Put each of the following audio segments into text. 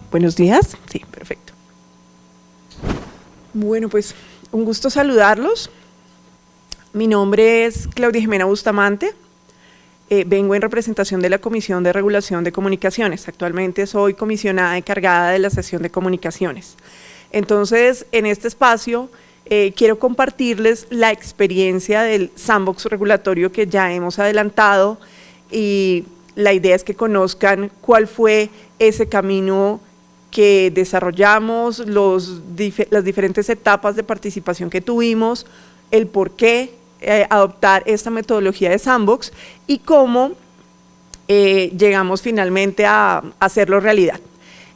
Buenos días. Sí, perfecto. Bueno, pues un gusto saludarlos. Mi nombre es Claudia Jimena Bustamante. Vengo en representación de la Comisión de Regulación de Comunicaciones. Actualmente soy comisionada encargada de la sesión de comunicaciones. Entonces, en este espacio quiero compartirles la experiencia del sandbox regulatorio que ya hemos adelantado, y la idea es que conozcan cuál fue ese camino que desarrollamos, las diferentes etapas de participación que tuvimos, el por qué adoptar esta metodología de sandbox y cómo llegamos finalmente a hacerlo realidad.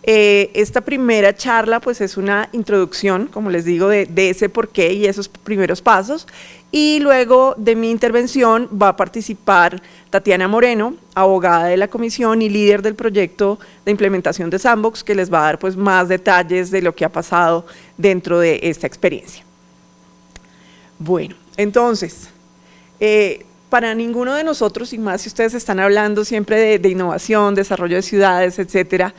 Esta primera charla pues es una introducción, como les digo, de ese por qué y esos primeros pasos, y luego de mi intervención va a participar Tatiana Moreno, abogada de la comisión y líder del proyecto de implementación de Sandbox, que les va a dar pues más detalles de lo que ha pasado dentro de esta experiencia. Bueno, entonces, para ninguno de nosotros, y más si ustedes están hablando siempre de innovación, desarrollo de ciudades, etcétera,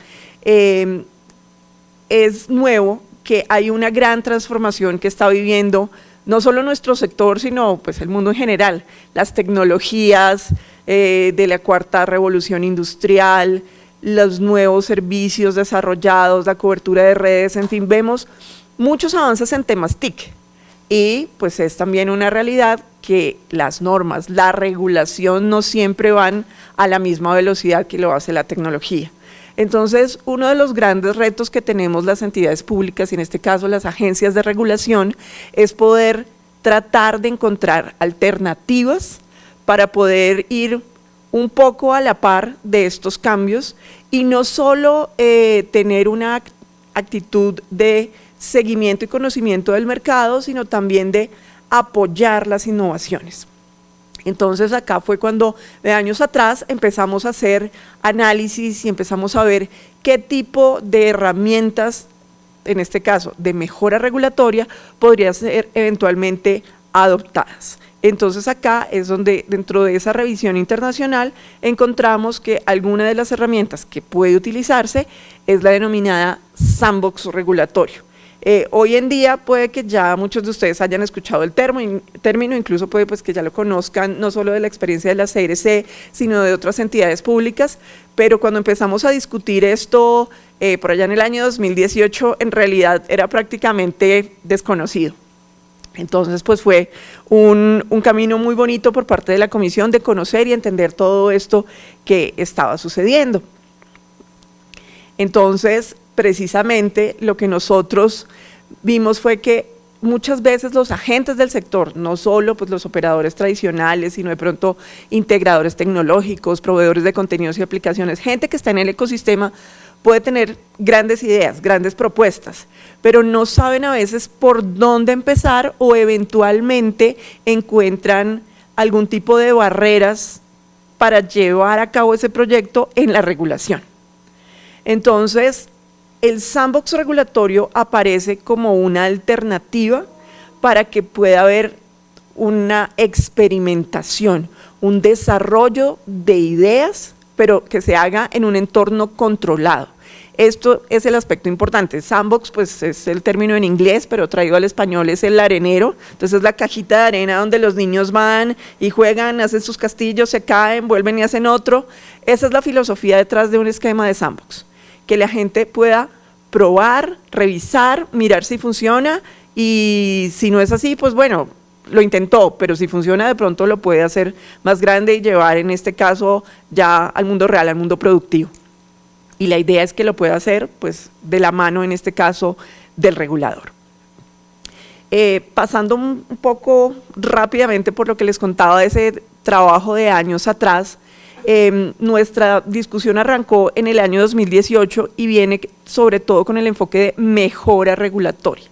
es nuevo que hay una gran transformación que está viviendo no solo nuestro sector, sino pues el mundo en general, las tecnologías de la cuarta revolución industrial, los nuevos servicios desarrollados, la cobertura de redes, en fin, vemos muchos avances en temas TIC, y pues es también una realidad que las normas, la regulación no siempre van a la misma velocidad que lo hace la tecnología. Entonces, uno de los grandes retos que tenemos las entidades públicas, y en este caso las agencias de regulación, es poder tratar de encontrar alternativas para poder ir un poco a la par de estos cambios y no solo tener una actitud de seguimiento y conocimiento del mercado, sino también de apoyar las innovaciones. Entonces acá fue cuando de años atrás empezamos a hacer análisis y empezamos a ver qué tipo de herramientas, en este caso de mejora regulatoria, podrían ser eventualmente adoptadas. Entonces acá es donde dentro de esa revisión internacional encontramos que alguna de las herramientas que puede utilizarse es la denominada sandbox regulatorio. Hoy en día puede que ya muchos de ustedes hayan escuchado el término, incluso puede pues que ya lo conozcan no solo de la experiencia de la CRC, sino de otras entidades públicas, pero cuando empezamos a discutir esto por allá en el año 2018, en realidad era prácticamente desconocido. Entonces pues fue un camino muy bonito por parte de la comisión de conocer y entender todo esto que estaba sucediendo. Entonces, precisamente lo que nosotros vimos fue que muchas veces los agentes del sector, no solo pues los operadores tradicionales, sino de pronto integradores tecnológicos, proveedores de contenidos y aplicaciones, gente que está en el ecosistema, puede tener grandes ideas, grandes propuestas, pero no saben a veces por dónde empezar o eventualmente encuentran algún tipo de barreras para llevar a cabo ese proyecto en la regulación. Entonces, el sandbox regulatorio aparece como una alternativa para que pueda haber una experimentación, un desarrollo de ideas, pero que se haga en un entorno controlado. Esto es el aspecto importante. Sandbox pues es el término en inglés, pero traído al español es el arenero. Entonces es la cajita de arena donde los niños van y juegan, hacen sus castillos, se caen, vuelven y hacen otro. Esa es la filosofía detrás de un esquema de sandbox, que la gente pueda probar, revisar, mirar si funciona, y si no es así, pues bueno, lo intentó, pero si funciona de pronto lo puede hacer más grande y llevar en este caso ya al mundo real, al mundo productivo. Y la idea es que lo pueda hacer pues de la mano en este caso del regulador. Pasando un poco rápidamente por lo que les contaba de ese trabajo de años atrás, nuestra discusión arrancó en el año 2018 y viene sobre todo con el enfoque de mejora regulatoria.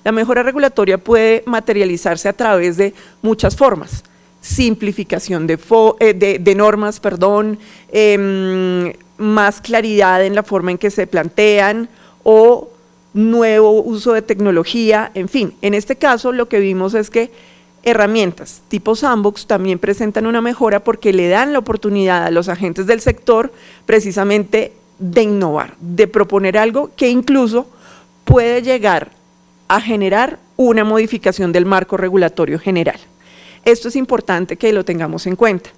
La mejora regulatoria puede materializarse a través de muchas formas: simplificación de normas, más claridad en la forma en que se plantean, o nuevo uso de tecnología, en fin. En este caso lo que vimos es que herramientas tipo Sandbox también presentan una mejora porque le dan la oportunidad a los agentes del sector precisamente de innovar, de proponer algo que incluso puede llegar a generar una modificación del marco regulatorio general. Esto es importante que lo tengamos en cuenta.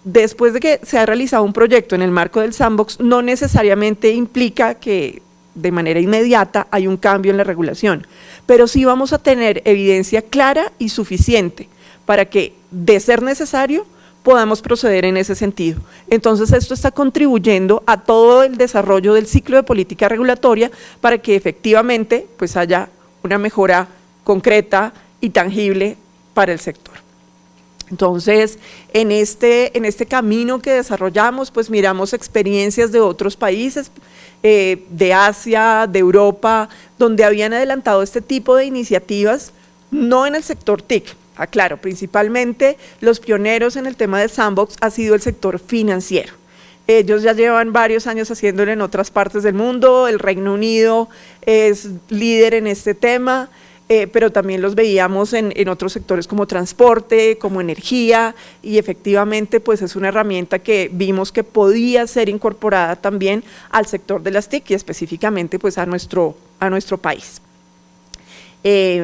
Después de que se ha realizado un proyecto en el marco del Sandbox, no necesariamente implica que de manera inmediata hay un cambio en la regulación, pero sí vamos a tener evidencia clara y suficiente para que, de ser necesario, podamos proceder en ese sentido. Entonces, esto está contribuyendo a todo el desarrollo del ciclo de política regulatoria para que efectivamente pues, haya una mejora concreta y tangible para el sector. Entonces, en este camino que desarrollamos, pues miramos experiencias de otros países, de Asia, de Europa, donde habían adelantado este tipo de iniciativas, no en el sector TIC. Aclaro, principalmente los pioneros en el tema de Sandbox ha sido el sector financiero. Ellos ya llevan varios años haciéndolo en otras partes del mundo, el Reino Unido es líder en este tema, pero también los veíamos en otros sectores como transporte, como energía, y efectivamente pues es una herramienta que vimos que podía ser incorporada también al sector de las TIC y específicamente pues a nuestro país.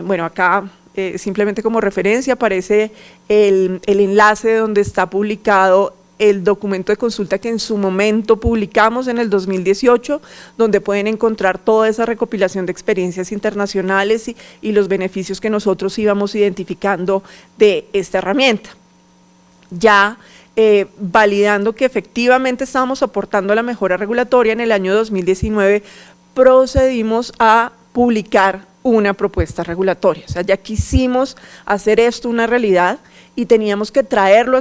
Bueno, acá simplemente como referencia aparece el enlace donde está publicado el documento de consulta que en su momento publicamos en el 2018, donde pueden encontrar toda esa recopilación de experiencias internacionales y los beneficios que nosotros íbamos identificando de esta herramienta. Ya validando que efectivamente estábamos aportando a la mejora regulatoria, en el año 2019 procedimos a publicar una propuesta regulatoria. O sea, ya quisimos hacer esto una realidad y teníamos que traerlo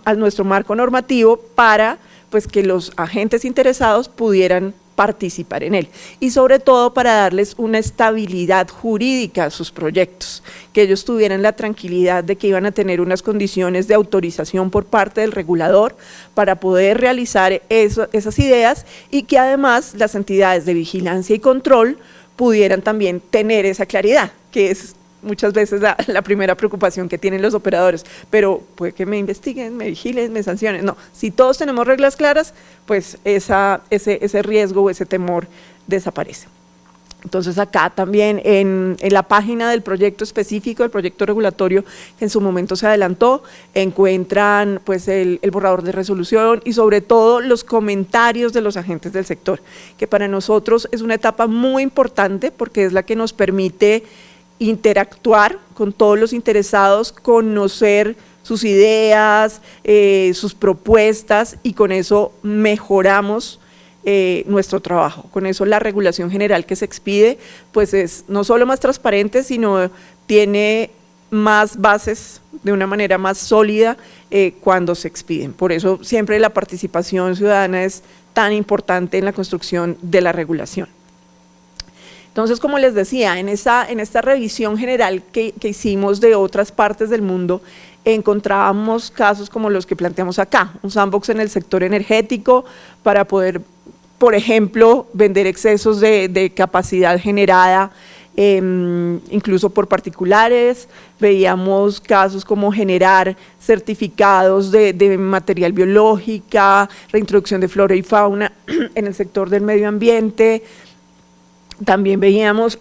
a nuestro marco normativo para pues, que los agentes interesados pudieran participar en él y sobre todo para darles una estabilidad jurídica a sus proyectos, que ellos tuvieran la tranquilidad de que iban a tener unas condiciones de autorización por parte del regulador para poder realizar esas ideas y que además las entidades de vigilancia y control pudieran también tener esa claridad, que es muchas veces la primera preocupación que tienen los operadores, pero puede que me investiguen, me vigilen, me sancionen. No, si todos tenemos reglas claras, pues ese riesgo o ese temor desaparece. Entonces acá también en la página del proyecto específico, del proyecto regulatorio que en su momento se adelantó, encuentran pues el borrador de resolución y sobre todo los comentarios de los agentes del sector, que para nosotros es una etapa muy importante porque es la que nos permite interactuar con todos los interesados, conocer sus ideas, sus propuestas y con eso mejoramos nuestro trabajo. Con eso la regulación general que se expide pues es no solo más transparente, sino tiene más bases de una manera más sólida cuando se expiden. Por eso siempre la participación ciudadana es tan importante en la construcción de la regulación. Entonces, como les decía, en esta revisión general que hicimos de otras partes del mundo, encontrábamos casos como los que planteamos acá, un sandbox en el sector energético para poder, por ejemplo, vender excesos de capacidad generada, incluso por particulares. Veíamos casos como generar certificados de material biológica, reintroducción de flora y fauna en el sector del medio ambiente. También veíamos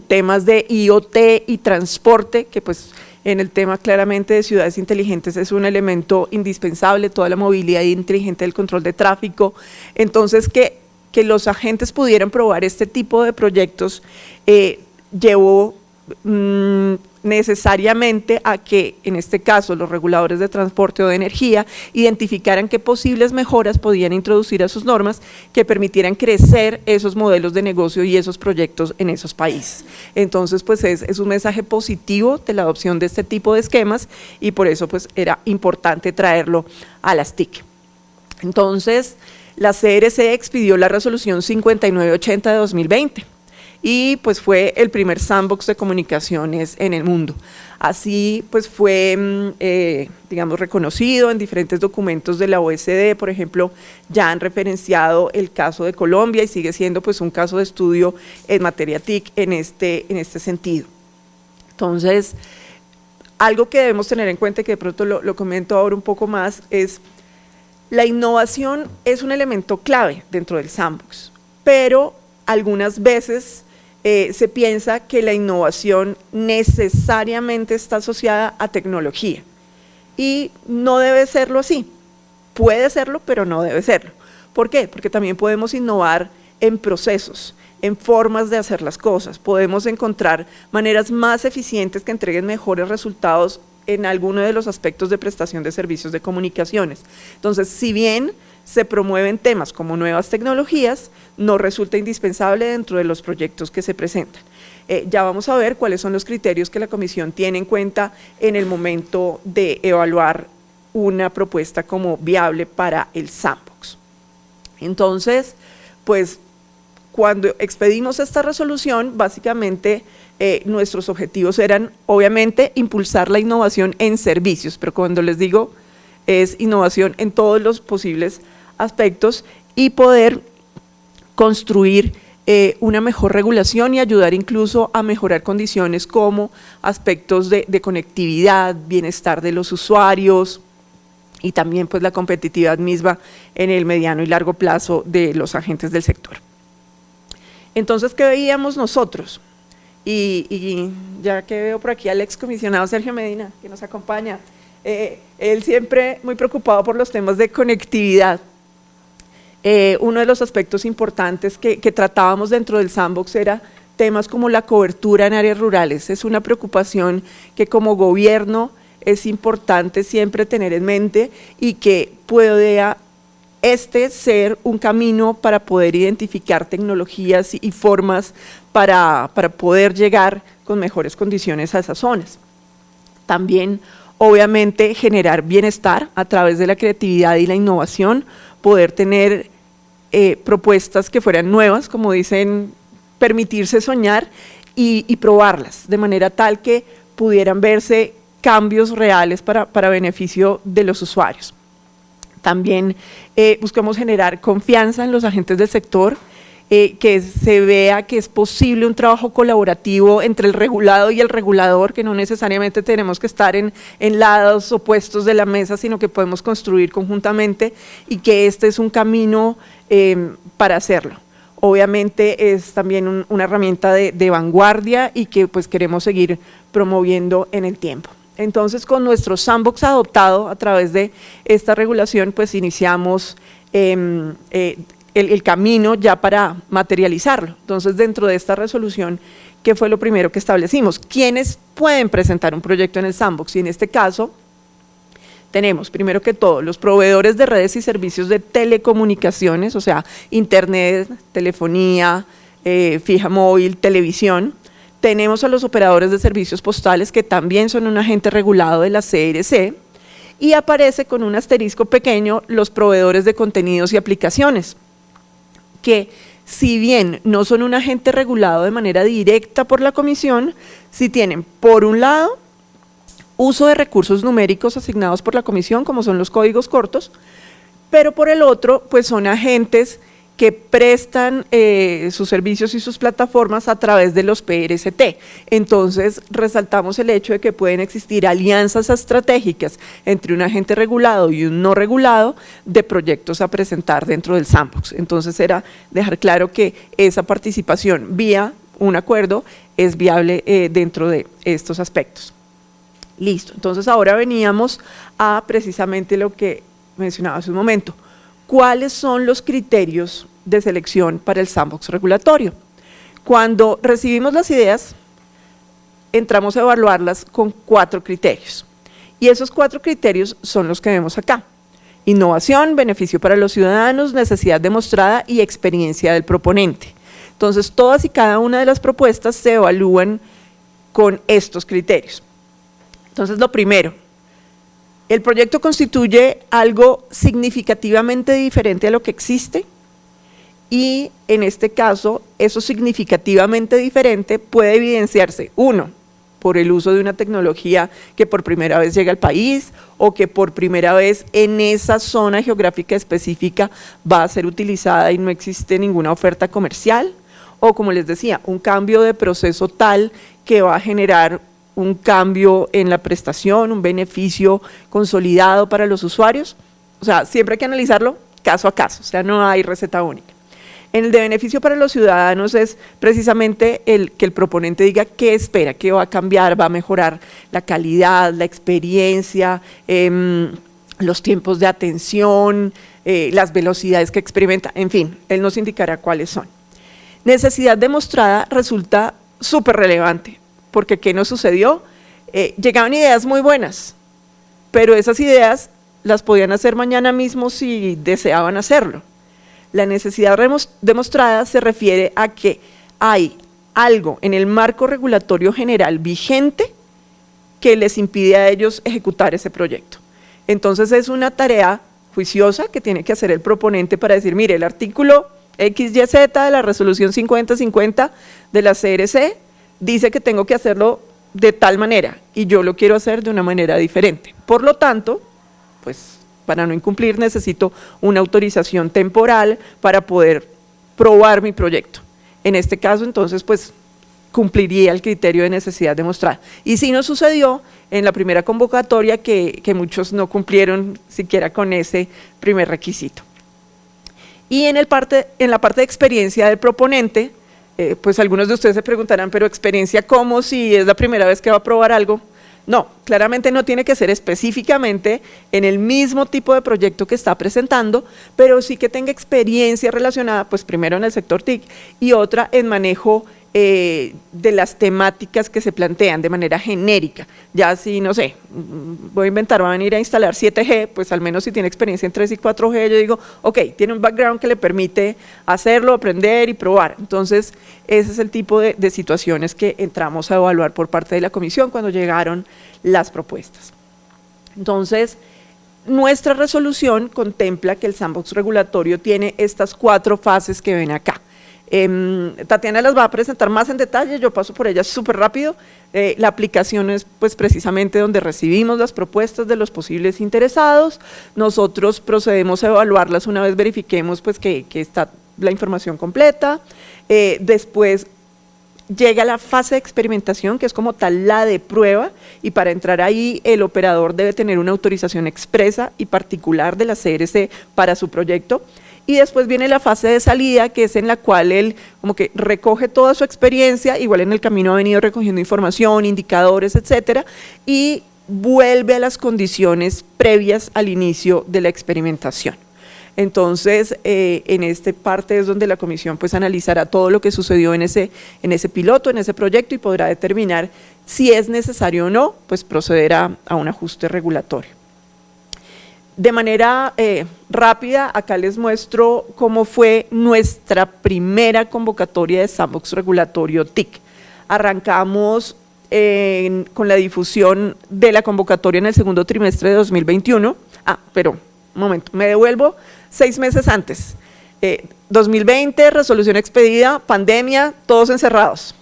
temas de IoT y transporte, que pues en el tema claramente de ciudades inteligentes es un elemento indispensable, toda la movilidad inteligente del control de tráfico. Entonces, que los agentes pudieran probar este tipo de proyectos llevó necesariamente a que, en este caso, los reguladores de transporte o de energía identificaran qué posibles mejoras podían introducir a sus normas que permitieran crecer esos modelos de negocio y esos proyectos en esos países. Entonces, pues es un mensaje positivo de la adopción de este tipo de esquemas y por eso pues era importante traerlo a las TIC. Entonces, la CRC expidió la resolución 5980 de 2020. Y pues fue el primer sandbox de comunicaciones en el mundo. Así pues fue, digamos, reconocido en diferentes documentos de la OECD, por ejemplo, ya han referenciado el caso de Colombia y sigue siendo pues un caso de estudio en materia TIC en este sentido. Entonces, algo que debemos tener en cuenta, y que de pronto lo comento ahora un poco más, es la innovación es un elemento clave dentro del sandbox, pero algunas veces se piensa que la innovación necesariamente está asociada a tecnología, y no debe serlo así. Puede serlo, pero no debe serlo. ¿Por qué? Porque también podemos innovar en procesos, en formas de hacer las cosas. Podemos encontrar maneras más eficientes que entreguen mejores resultados en alguno de los aspectos de prestación de servicios de comunicaciones. Entonces, si bien se promueven temas como nuevas tecnologías, no resulta indispensable dentro de los proyectos que se presentan. Ya vamos a ver cuáles son los criterios que la Comisión tiene en cuenta en el momento de evaluar una propuesta como viable para el sandbox. Entonces, pues, cuando expedimos esta resolución, básicamente nuestros objetivos eran, obviamente, impulsar la innovación en servicios, pero cuando les digo, es innovación en todos los posibles aspectos, y poder construir una mejor regulación y ayudar incluso a mejorar condiciones como aspectos de conectividad, bienestar de los usuarios, y también pues la competitividad misma en el mediano y largo plazo de los agentes del sector. Entonces, ¿qué veíamos nosotros? Y ya que veo por aquí al excomisionado Sergio Medina, que nos acompaña, él siempre muy preocupado por los temas de conectividad. Uno de los aspectos importantes que tratábamos dentro del sandbox era temas como la cobertura en áreas rurales. Es una preocupación que como gobierno es importante siempre tener en mente, y que pueda ser un camino para poder identificar tecnologías y formas para poder llegar con mejores condiciones a esas zonas. También, obviamente, generar bienestar a través de la creatividad y la innovación, poder tener propuestas que fueran nuevas, como dicen, permitirse soñar y probarlas, de manera tal que pudieran verse cambios reales para beneficio de los usuarios. También buscamos generar confianza en los agentes del sector, que se vea que es posible un trabajo colaborativo entre el regulado y el regulador, que no necesariamente tenemos que estar en lados opuestos de la mesa, sino que podemos construir conjuntamente, y que este es un camino para hacerlo. Obviamente es también una herramienta de vanguardia, y que pues queremos seguir promoviendo en el tiempo. Entonces, con nuestro sandbox adoptado a través de esta regulación, pues iniciamos el camino ya para materializarlo. Entonces, dentro de esta resolución, ¿qué fue lo primero que establecimos? ¿Quiénes pueden presentar un proyecto en el sandbox? Y en este caso, tenemos, primero que todo, los proveedores de redes y servicios de telecomunicaciones, o sea, internet, telefonía, fija móvil, televisión. Tenemos a los operadores de servicios postales, que también son un agente regulado de la CRC, y aparece con un asterisco pequeño los proveedores de contenidos y aplicaciones, que si bien no son un agente regulado de manera directa por la Comisión, sí tienen, por un lado, uso de recursos numéricos asignados por la Comisión, como son los códigos cortos, pero por el otro, pues son agentes que prestan sus servicios y sus plataformas a través de los PRST. Entonces, resaltamos el hecho de que pueden existir alianzas estratégicas entre un agente regulado y un no regulado de proyectos a presentar dentro del sandbox. Entonces, era dejar claro que esa participación vía un acuerdo es viable dentro de estos aspectos. Listo, entonces ahora veníamos a precisamente lo que mencionaba hace un momento. ¿Cuáles son los criterios de selección para el sandbox regulatorio? Cuando recibimos las ideas, entramos a evaluarlas con 4 criterios. Y esos 4 criterios son los que vemos acá: innovación, beneficio para los ciudadanos, necesidad demostrada y experiencia del proponente. Entonces, todas y cada una de las propuestas se evalúan con estos criterios. Entonces, lo primero, ¿el proyecto constituye algo significativamente diferente a lo que existe? Y en este caso, eso significativamente diferente puede evidenciarse, 1, por el uso de una tecnología que por primera vez llega al país, o que por primera vez en esa zona geográfica específica va a ser utilizada y no existe ninguna oferta comercial, o como les decía, un cambio de proceso tal que va a generar un cambio en la prestación, un beneficio consolidado para los usuarios. O sea, siempre hay que analizarlo caso a caso, o sea, no hay receta única. En el de beneficio para los ciudadanos es precisamente que el proponente diga qué espera, qué va a cambiar, va a mejorar la calidad, la experiencia, los tiempos de atención, las velocidades que experimenta, en fin, él nos indicará cuáles son. Necesidad demostrada resulta súper relevante, porque ¿qué nos sucedió? Llegaban ideas muy buenas, pero esas ideas las podían hacer mañana mismo si deseaban hacerlo. La necesidad demostrada se refiere a que hay algo en el marco regulatorio general vigente que les impide a ellos ejecutar ese proyecto. Entonces es una tarea juiciosa que tiene que hacer el proponente para decir, mire, el artículo XYZ de la resolución 5050 de la CRC dice que tengo que hacerlo de tal manera y yo lo quiero hacer de una manera diferente. Por lo tanto, pues para no incumplir necesito una autorización temporal para poder probar mi proyecto. En este caso, entonces, pues cumpliría el criterio de necesidad demostrada. Y sí nos sucedió en la primera convocatoria que muchos no cumplieron siquiera con ese primer requisito. Y en la parte de experiencia del proponente, pues algunos de ustedes se preguntarán, pero ¿experiencia cómo si es la primera vez que va a probar algo? No, claramente no tiene que ser específicamente en el mismo tipo de proyecto que está presentando, pero sí que tenga experiencia relacionada, pues primero en el sector TIC y otra en manejo de las temáticas que se plantean de manera genérica. Ya si, no sé, voy a inventar, va a venir a instalar 7G, pues al menos si tiene experiencia en 3 y 4G, yo digo, ok, tiene un background que le permite hacerlo, aprender y probar. Entonces, ese es el tipo de situaciones que entramos a evaluar por parte de la comisión cuando llegaron las propuestas. Entonces, nuestra resolución contempla que el sandbox regulatorio tiene estas 4 fases que ven acá. Tatiana las va a presentar más en detalle, yo paso por ellas súper rápido. La aplicación es pues precisamente donde recibimos las propuestas de los posibles interesados, nosotros procedemos a evaluarlas una vez verifiquemos pues que está la información completa, después llega la fase de experimentación que es como tal la de prueba y para entrar ahí el operador debe tener una autorización expresa y particular de la CRC para su proyecto. Y después viene la fase de salida, que es en la cual él como que recoge toda su experiencia, igual en el camino ha venido recogiendo información, indicadores, etcétera, y vuelve a las condiciones previas al inicio de la experimentación. Entonces, en esta parte es donde la comisión pues analizará todo lo que sucedió en ese piloto, en ese proyecto y podrá determinar si es necesario o no, pues procederá a un ajuste regulatorio. De manera rápida, acá les muestro cómo fue nuestra primera convocatoria de sandbox regulatorio TIC. Arrancamos con la difusión de la convocatoria en el segundo trimestre de 2021. Pero, un momento, me devuelvo 6 meses antes. 2020, resolución expedida, pandemia, todos encerrados.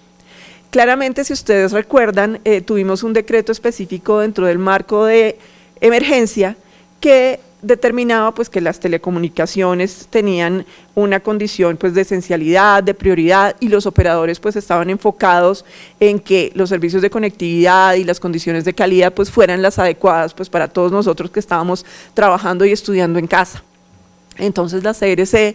Claramente, si ustedes recuerdan, tuvimos un decreto específico dentro del marco de emergencia que determinaba pues que las telecomunicaciones tenían una condición pues de esencialidad, de prioridad y los operadores pues estaban enfocados en que los servicios de conectividad y las condiciones de calidad pues fueran las adecuadas pues para todos nosotros que estábamos trabajando y estudiando en casa. Entonces la CRC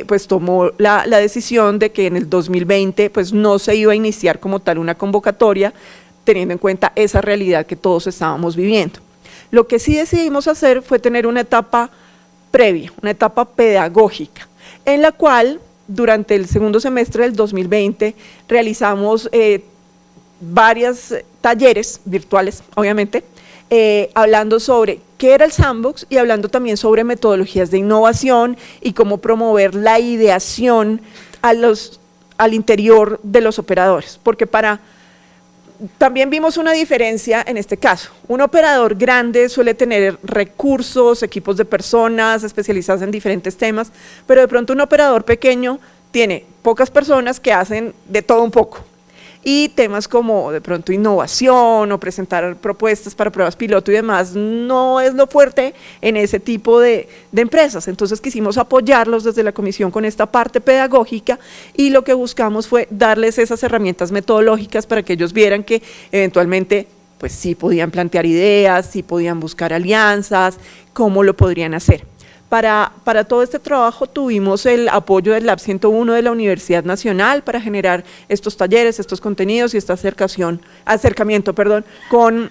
pues tomó la decisión de que en el 2020 pues no se iba a iniciar como tal una convocatoria teniendo en cuenta esa realidad que todos estábamos viviendo. Lo que sí decidimos hacer fue tener una etapa previa, una etapa pedagógica, en la cual durante el segundo semestre del 2020 realizamos varios talleres virtuales, obviamente, hablando sobre qué era el sandbox y hablando también sobre metodologías de innovación y cómo promover la ideación al interior de los operadores, porque también vimos una diferencia en este caso. Un operador grande suele tener recursos, equipos de personas especializadas en diferentes temas, pero de pronto un operador pequeño tiene pocas personas que hacen de todo un poco. y temas como de pronto innovación o presentar propuestas para pruebas piloto y demás no es lo fuerte en ese tipo de empresas. Entonces quisimos apoyarlos desde la comisión con esta parte pedagógica y lo que buscamos fue darles esas herramientas metodológicas para que ellos vieran que eventualmente pues sí podían plantear ideas, sí podían buscar alianzas, cómo lo podrían hacer. Para todo este trabajo tuvimos el apoyo del Lab 101 de la Universidad Nacional para generar estos talleres, estos contenidos y este acercamiento con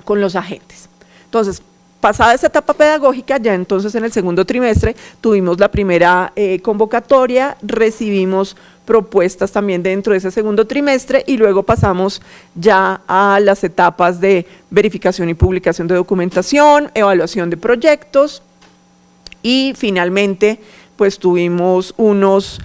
los agentes. Entonces, pasada esa etapa pedagógica, ya entonces en el segundo trimestre tuvimos la primera convocatoria, recibimos propuestas también dentro de ese segundo trimestre y luego pasamos ya a las etapas de verificación y publicación de documentación, evaluación de proyectos y finalmente pues tuvimos unas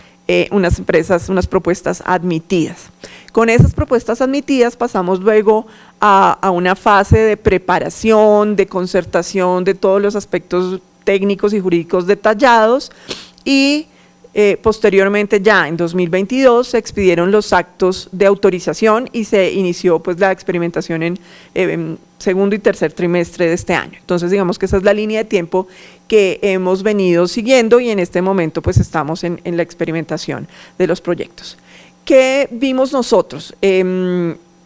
propuestas admitidas. Con esas propuestas admitidas pasamos luego a una fase de preparación, de concertación de todos los aspectos técnicos y jurídicos detallados y posteriormente ya en 2022 se expidieron los actos de autorización y se inició pues la experimentación en segundo y tercer trimestre de este año. Entonces digamos que esa es la línea de tiempo que hemos venido siguiendo y en este momento pues estamos en la experimentación de los proyectos. ¿Qué vimos nosotros?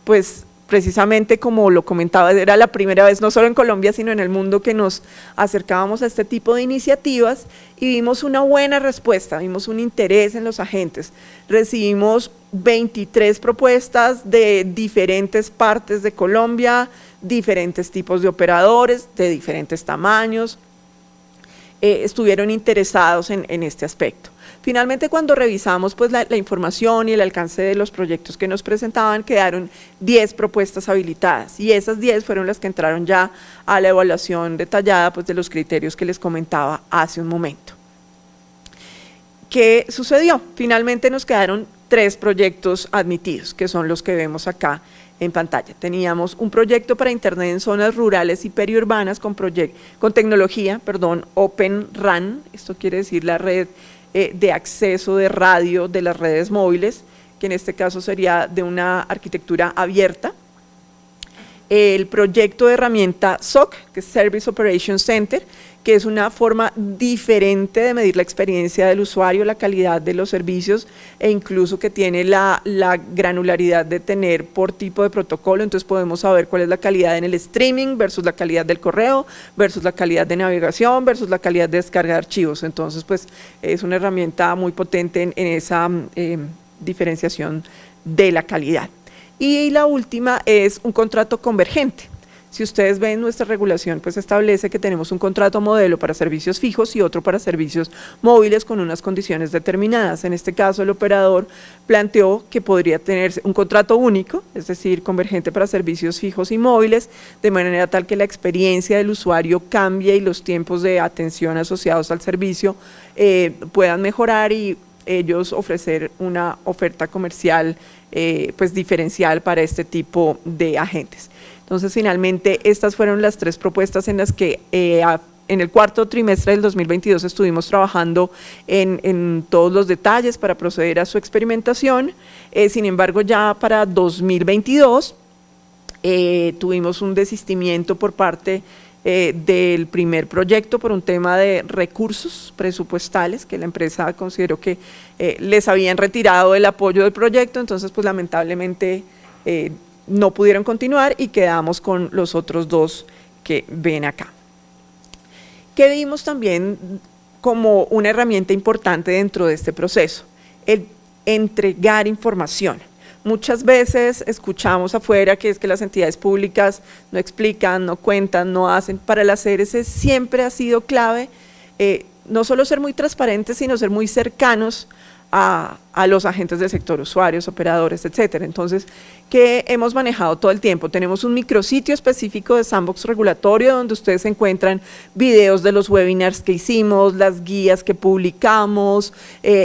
Pues precisamente como lo comentaba, era la primera vez, no solo en Colombia, sino en el mundo, que nos acercábamos a este tipo de iniciativas y vimos una buena respuesta, vimos un interés en los agentes. Recibimos 23 propuestas de diferentes partes de Colombia, diferentes tipos de operadores, de diferentes tamaños, estuvieron interesados en este aspecto. Finalmente, cuando revisamos pues, la información y el alcance de los proyectos que nos presentaban, quedaron 10 propuestas habilitadas y esas 10 fueron las que entraron ya a la evaluación detallada pues, de los criterios que les comentaba hace un momento. ¿Qué sucedió? Finalmente nos quedaron 3 proyectos admitidos, que son los que vemos acá en pantalla. Teníamos un proyecto para internet en zonas rurales y periurbanas con tecnología, Open RAN, esto quiere decir la red de acceso de radio de las redes móviles, que en este caso sería de una arquitectura abierta. El proyecto de herramienta SOC, que es Service Operation Center, que es una forma diferente de medir la experiencia del usuario, la calidad de los servicios e incluso que tiene la granularidad de tener por tipo de protocolo, entonces podemos saber cuál es la calidad en el streaming versus la calidad del correo, versus la calidad de navegación, versus la calidad de descarga de archivos. Entonces pues es una herramienta muy potente en esa diferenciación de la calidad. Y la última es un contrato convergente. Si ustedes ven, nuestra regulación pues establece que tenemos un contrato modelo para servicios fijos y otro para servicios móviles con unas condiciones determinadas. En este caso el operador planteó que podría tener un contrato único, es decir, convergente para servicios fijos y móviles, de manera tal que la experiencia del usuario cambie y los tiempos de atención asociados al servicio puedan mejorar y ellos ofrecer una oferta comercial pues diferencial para este tipo de agentes. Entonces, finalmente, estas fueron las 3 propuestas en las que en el cuarto trimestre del 2022 estuvimos trabajando en todos los detalles para proceder a su experimentación. Sin embargo, ya para 2022 tuvimos un desistimiento por parte del primer proyecto por un tema de recursos presupuestales, que la empresa consideró que les habían retirado el apoyo del proyecto, entonces pues lamentablemente no pudieron continuar y quedamos con los otros 2 que ven acá. ¿Qué vimos también como una herramienta importante dentro de este proceso? El entregar información. Muchas veces escuchamos afuera que es que las entidades públicas no explican, no cuentan, no hacen. Para la CRC siempre ha sido clave no solo ser muy transparentes, sino ser muy cercanos a los agentes del sector, usuarios, operadores, etcétera. Entonces, ¿qué hemos manejado todo el tiempo? Tenemos un micrositio específico de Sandbox Regulatorio donde ustedes encuentran videos de los webinars que hicimos, las guías que publicamos,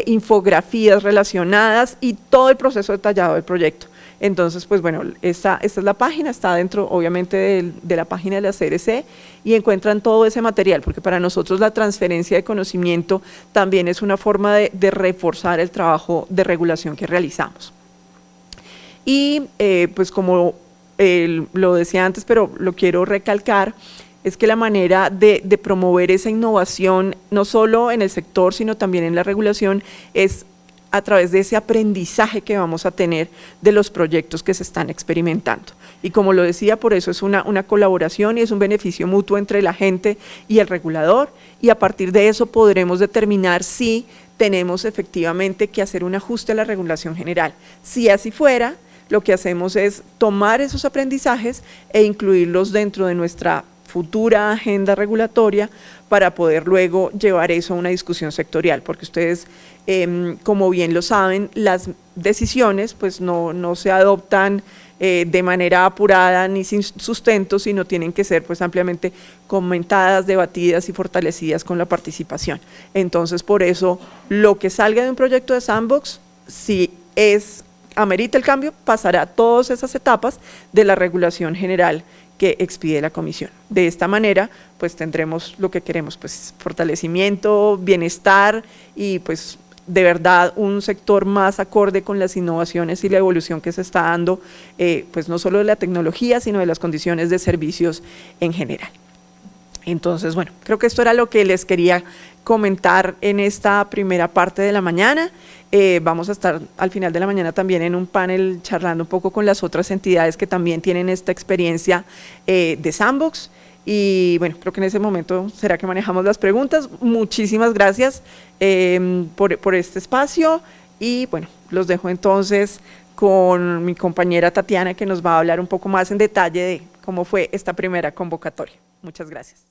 infografías relacionadas y todo el proceso detallado del proyecto. Entonces, pues bueno, esta es la página, está dentro obviamente de la página de la CRC y encuentran todo ese material, porque para nosotros la transferencia de conocimiento también es una forma de reforzar el trabajo de regulación que realizamos. Y pues como lo decía antes, pero lo quiero recalcar, es que la manera de promover esa innovación, no solo en el sector, sino también en la regulación, es a través de ese aprendizaje que vamos a tener de los proyectos que se están experimentando. Y como lo decía, por eso es una colaboración y es un beneficio mutuo entre la gente y el regulador, y a partir de eso podremos determinar si tenemos efectivamente que hacer un ajuste a la regulación general. Si así fuera, lo que hacemos es tomar esos aprendizajes e incluirlos dentro de nuestra futura agenda regulatoria para poder luego llevar eso a una discusión sectorial, porque ustedes, como bien lo saben, las decisiones pues no se adoptan de manera apurada ni sin sustento, sino tienen que ser pues ampliamente comentadas, debatidas y fortalecidas con la participación. Entonces, por eso, lo que salga de un proyecto de Sandbox, si amerita el cambio, pasará todas esas etapas de la regulación general que expide la comisión. De esta manera, pues tendremos lo que queremos, pues fortalecimiento, bienestar y pues de verdad un sector más acorde con las innovaciones y la evolución que se está dando, pues no solo de la tecnología, sino de las condiciones de servicios en general. Entonces, bueno, creo que esto era lo que les quería comentar en esta primera parte de la mañana. Vamos a estar al final de la mañana también en un panel charlando un poco con las otras entidades que también tienen esta experiencia de Sandbox. Y bueno, creo que en ese momento será que manejamos las preguntas. Muchísimas gracias por este espacio y bueno, los dejo entonces con mi compañera Tatiana, que nos va a hablar un poco más en detalle de cómo fue esta primera convocatoria. Muchas gracias.